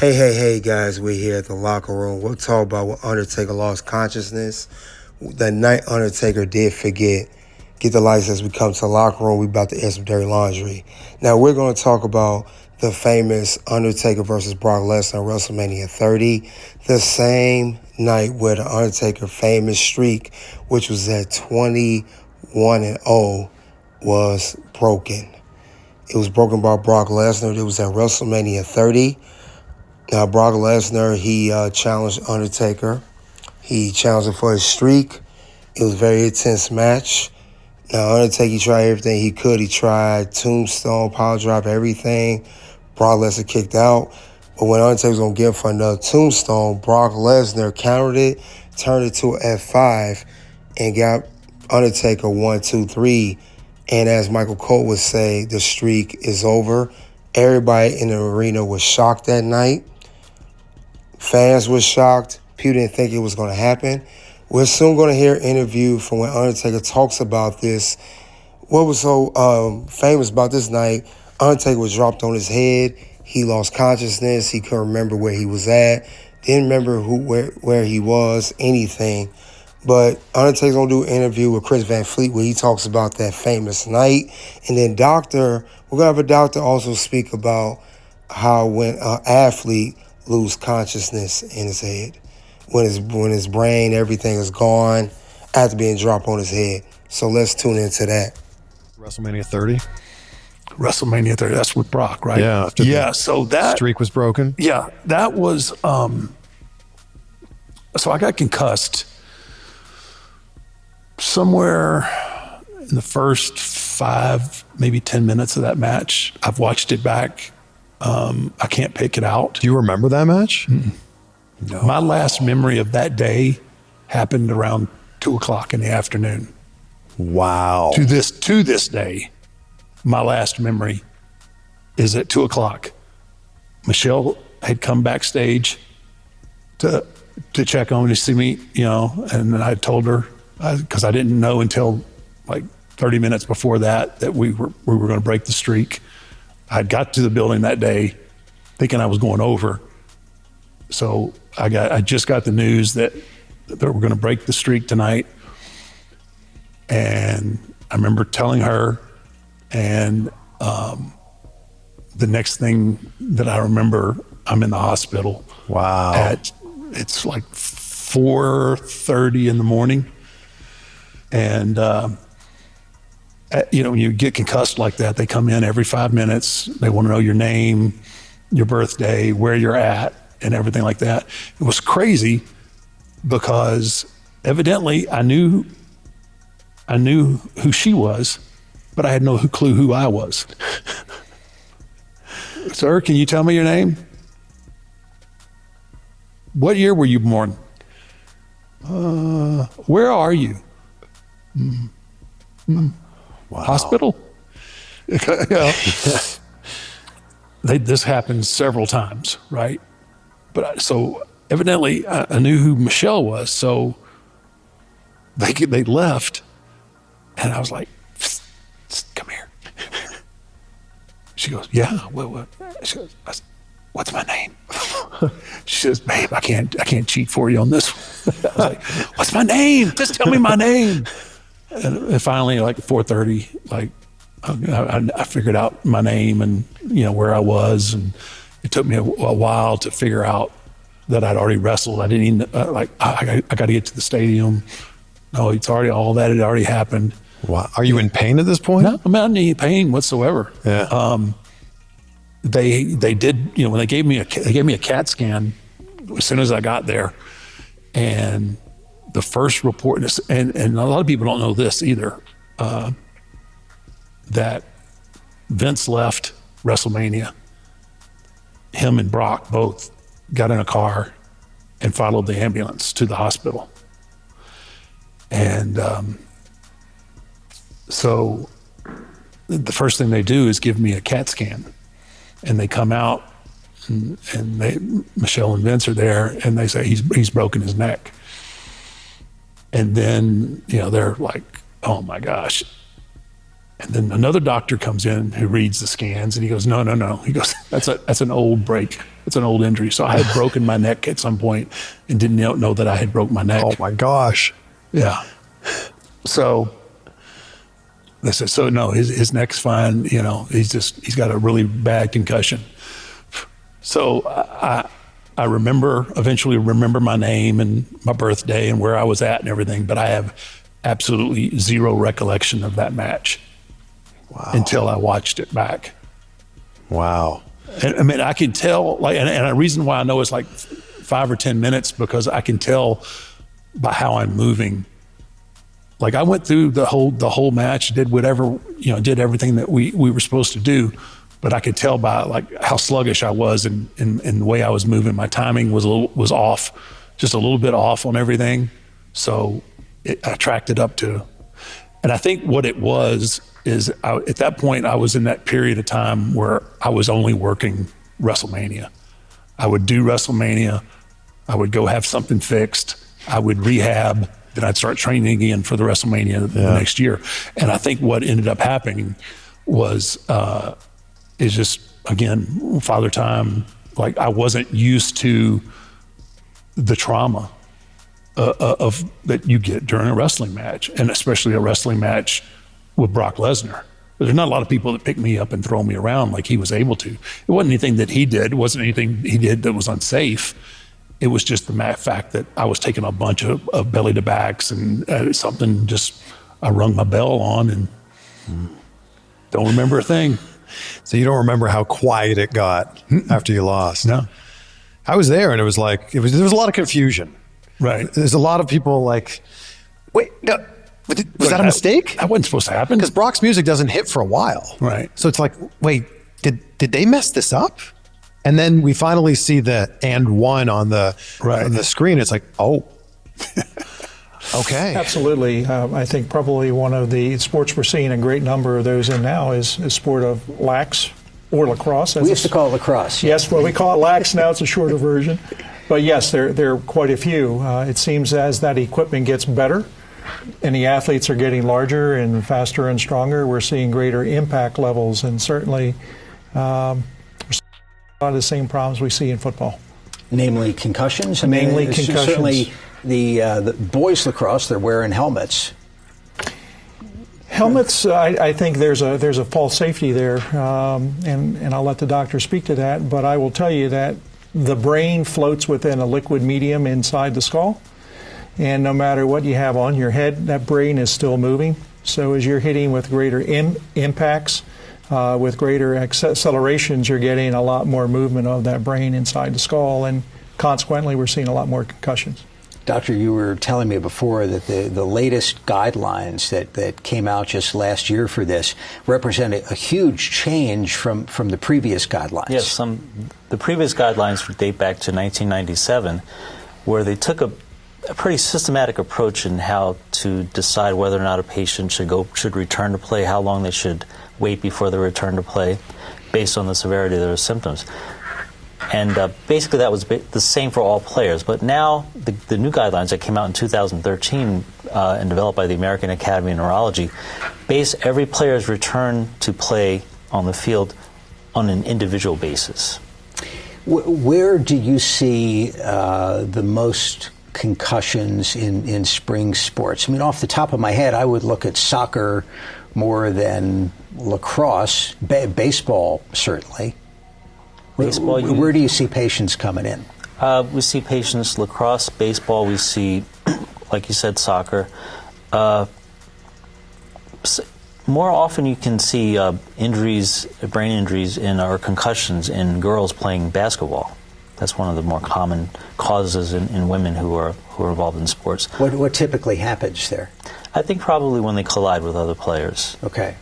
Hey, guys, we're here at the locker room. We'll talk about when Undertaker lost consciousness. The night Undertaker did forget. Get the lights as we come to the locker room. We about to air some dirty laundry. Now, we're going to talk about the famous Undertaker versus Brock Lesnar WrestleMania 30. The same night where the Undertaker famous streak, which was at 21-0, was broken. It was broken by Brock Lesnar. It was at WrestleMania 30. Now, Brock Lesnar, he challenged Undertaker. He challenged him for his streak. It was a very intense match. Now, Undertaker, he tried everything he could. He tried tombstone, power drive, everything. Brock Lesnar kicked out. But when Undertaker was going to get him for another tombstone, Brock Lesnar countered it, turned it to an F5, and got Undertaker 1, 2, 3. And as Michael Cole would say, the streak is over. Everybody in the arena was shocked that night. Fans were shocked. People didn't think it was going to happen. We're soon going to hear an interview from when Undertaker talks about this. What was so famous about this night, Undertaker was dropped on his head. He lost consciousness. He couldn't remember where he was at. Didn't remember where he was, anything. But Undertaker's going to do an interview with Chris Van Fleet where he talks about that famous night. And then we're going to have a doctor also speak about how when an athlete lose consciousness in his head, when his brain, everything is gone after being dropped on his head. So let's tune into that. WrestleMania 30. WrestleMania 30. That's with Brock, right? Yeah. So that streak was broken. Yeah, that was. So I got concussed somewhere in the first 5, maybe 10 minutes of that match. I've watched it back. I can't pick it out. Do you remember that match? No. My last memory of that day happened around 2:00 in the afternoon. Wow. To this day, my last memory is at 2:00. Michelle had come backstage to check on me, to see me, and I told her, because I didn't know until like 30 minutes before that we were going to break the streak. I got to the building that day thinking I was going over. So I just got the news that we're going to break the streak tonight. And I remember telling her, and the next thing that I remember, I'm in the hospital. Wow. It's like 4:30 in the morning. And when you get concussed like that, they come in every 5 minutes. They want to know your name, your birthday, where you're at, and everything like that. It was crazy because evidently I knew who she was, but I had no clue who I was. Sir, can you tell me your name? What year were you born? Where are you? Wow. Hospital? This happened several times, right? But so evidently I knew who Michelle was, so they left, and I was like, psst, come here. She goes, yeah, what? She goes, what's my name? She says, babe, I can't cheat for you on this one. I was like, what's my name? Just tell me my name. And finally, like 4:30, like I figured out my name and where I was, and it took me a while to figure out that I'd already wrestled. I didn't even I got to get to the stadium. No, it's already, all that had already happened. Wow. Are you in pain at this point? No, I'm not in any pain whatsoever. Yeah. They did, when they gave me a CAT scan as soon as I got there, and the first report, and a lot of people don't know this either, that Vince left WrestleMania. Him and Brock both got in a car and followed the ambulance to the hospital. And so the first thing they do is give me a CAT scan, and they come out, and Michelle and Vince are there, and they say he's broken his neck. And then they're like, oh my gosh. And then another doctor comes in who reads the scans, and he goes, no. He goes, that's an old break. It's an old injury. So I had broken my neck at some point and didn't know that I had broke my neck. Oh my gosh. Yeah. So they said, so no, his neck's fine. You know, he's got a really bad concussion. So I eventually remember my name and my birthday and where I was at and everything, but I have absolutely zero recollection of that match. Wow. Until I watched it back. Wow. And, I mean, I can tell, like, and the reason why I know it's like 5 or 10 minutes, because I can tell by how I'm moving. Like, I went through the whole match, did whatever, did everything that we were supposed to do, but I could tell by like how sluggish I was and the way I was moving. My timing was off, just a little bit off on everything. So I tracked it up to, and I think what it was is at that point I was in that period of time where I was only working WrestleMania. I would do WrestleMania, I would go have something fixed, I would rehab, then I'd start training again for the WrestleMania the next year. And I think what ended up happening was is just, again, father time. Like, I wasn't used to the trauma of that you get during a wrestling match, and especially a wrestling match with Brock Lesnar. There's not a lot of people that pick me up and throw me around like he was able to. It wasn't anything that he did. It wasn't anything he did that was unsafe. It was just the fact that I was taking a bunch of belly to backs and something just I rung my bell on and don't remember a thing. So you don't remember how quiet it got after you lost? No. I was there, and it was like there was a lot of confusion. Right. There's a lot of people like, wait, no, was that a mistake? That wasn't supposed to happen. Because Brock's music doesn't hit for a while. Right. So it's like, wait, did they mess this up? And then we finally see the "and one" on the screen. It's like, oh, okay. Absolutely. I think probably one of the sports we're seeing a great number of those in now is sport of lax or lacrosse. We used to call it lacrosse. Yes, well, we call it lax now. It's a shorter version. But yes, there are quite a few. It seems as that equipment gets better and the athletes are getting larger and faster and stronger, we're seeing greater impact levels, and certainly we're seeing a lot of the same problems we see in football. Namely concussions? Namely concussions. Certainly the boys lacrosse, they're wearing helmets. Helmets, I think there's a false safety there, and I'll let the doctor speak to that, but I will tell you that the brain floats within a liquid medium inside the skull, and no matter what you have on your head, that brain is still moving. So as you're hitting with greater impacts, with greater accelerations, you're getting a lot more movement of that brain inside the skull, and consequently we're seeing a lot more concussions. Doctor, you were telling me before that the latest guidelines that came out just last year for this represent a huge change from the previous guidelines. Yes, the previous guidelines date back to 1997, where they took a pretty systematic approach in how to decide whether or not a patient should return to play, how long they should wait before they return to play, based on the severity of their symptoms. And basically that was the same for all players. But now the new guidelines that came out in 2013 and developed by the American Academy of Neurology base every player's return to play on the field on an individual basis. Where do you see the most concussions in spring sports? I mean, off the top of my head, I would look at soccer more than lacrosse, baseball certainly. Baseball, where do you see patients coming in? We see patients lacrosse, baseball. We see, like you said, soccer. More often, you can see injuries, brain injuries, or concussions in girls playing basketball. That's one of the more common causes in women who are involved in sports. What typically happens there? I think probably when they collide with other players. Okay.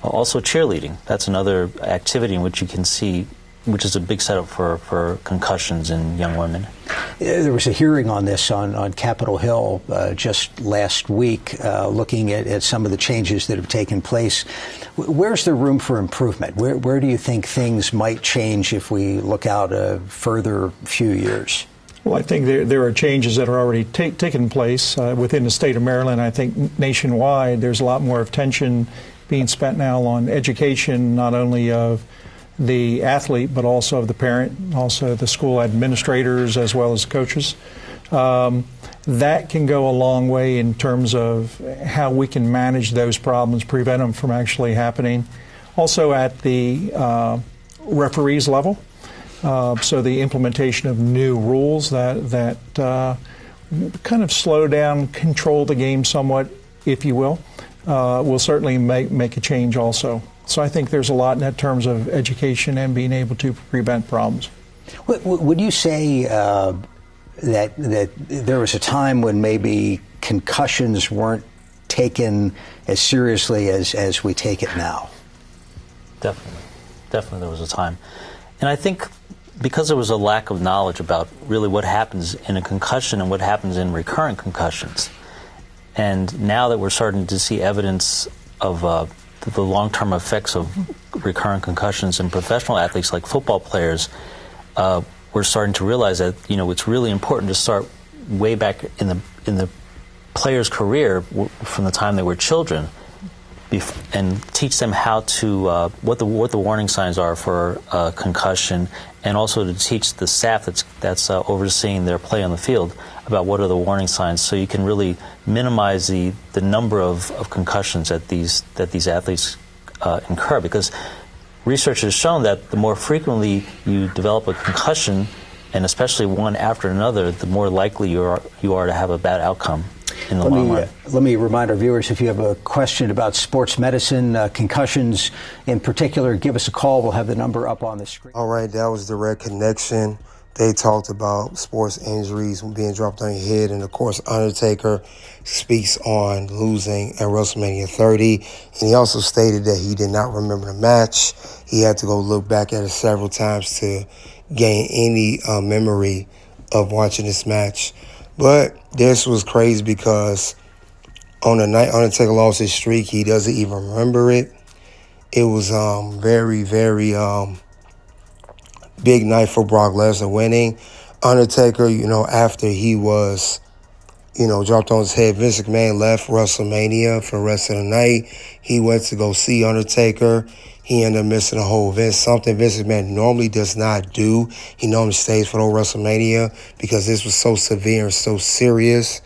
Also, cheerleading. That's another activity in which you can see, which is a big setup for concussions in young women. There was a hearing on this on Capitol Hill just last week, looking at some of the changes that have taken place. Where's the room for improvement? Where do you think things might change if we look out a further few years? Well, I think there are changes that are already taking place within the state of Maryland. I think nationwide there's a lot more attention being spent now on education, not only of the athlete, but also of the parent, also the school administrators as well as coaches. That can go a long way in terms of how we can manage those problems, prevent them from actually happening. Also at the referees level, so the implementation of new rules that kind of slow down, control the game somewhat, if you will certainly make a change also. So I think there's a lot in terms of education and being able to prevent problems. Would you say that there was a time when maybe concussions weren't taken as seriously as we take it now? Definitely there was a time. And I think because there was a lack of knowledge about really what happens in a concussion and what happens in recurrent concussions, and now that we're starting to see evidence of the long-term effects of recurrent concussions in professional athletes like football players, we're starting to realize that it's really important to start way back in the player's career from the time they were children, and teach them how to what the warning signs are for concussion, and also to teach the staff that's overseeing their play on the field about what are the warning signs, so you can really minimize the number of concussions that these athletes incur. Because research has shown that the more frequently you develop a concussion, and especially one after another, the more likely you are to have a bad outcome in the long run. Let me remind our viewers, if you have a question about sports medicine, concussions in particular, give us a call. We'll have the number up on the screen. All right, that was Direct Connection. They talked about sports injuries being dropped on your head, and of course, Undertaker speaks on losing at WrestleMania 30, and he also stated that he did not remember the match. He had to go look back at it several times to gain any memory of watching this match. But this was crazy because on the night Undertaker lost his streak, he doesn't even remember it. It was very, very big night for Brock Lesnar winning. Undertaker, after he was, dropped on his head, Vince McMahon left WrestleMania for the rest of the night. He went to go see Undertaker. He ended up missing the whole event, something Vince McMahon normally does not do. He normally stays for the whole WrestleMania because this was so severe and so serious.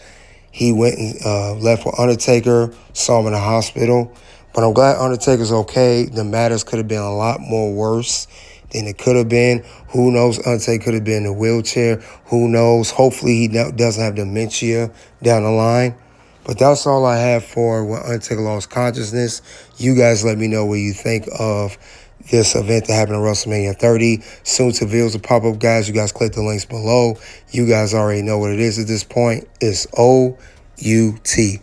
He went and left with Undertaker, saw him in the hospital. But I'm glad Undertaker's okay. The matters could have been a lot more worse than it could have been. Who knows? Undertaker could have been in a wheelchair. Who knows? Hopefully he doesn't have dementia down the line. But that's all I have for when Undertaker lost consciousness. You guys let me know what you think of this event that happened at WrestleMania 30. Soon to videos will pop up, guys. You guys click the links below. You guys already know what it is at this point. It's OUT.